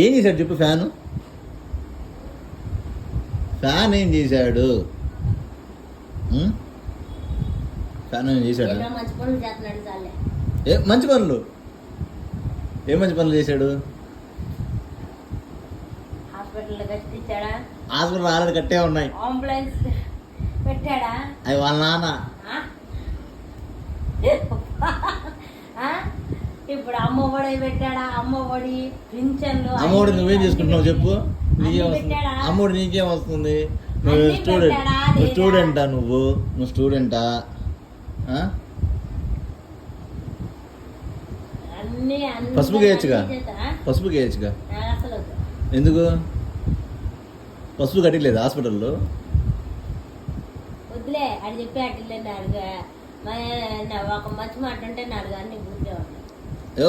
ఏం చేశాడు చెప్పు? ఫ్యాన్ ఏం చేశాడు? ఫ్యాన్ ఏం చేశాడు? మంచి పనులు ఏం మంచి పనులు చేశాడు? హాస్పిటల్ ఆల్రెడీ కట్టే ఉన్నాయి. అంబులెన్స్ పెట్టాడా? అవి వాళ్ళ నాన్న. ఇప్పుడు అమ్మఒడి పెట్టాడా? అమ్మఒడి పింఛన్లు. అమ్మఒడి నువ్వేం చేసుకుంటున్నావు చెప్పు? అమ్మఒడి నీకేం వస్తుంది? నువ్వు స్టూడెంటా? నువ్వు స్టూడెంటా? పసుపు వేయచ్చుగా. ఎందుకు పసుపు కట్టలేదు హాస్పిటల్లో? వద్దులే అది చెప్పి అట్లే అడుగా ఒక మంచి మాట అంటే అడుగు అన్ని గుర్తు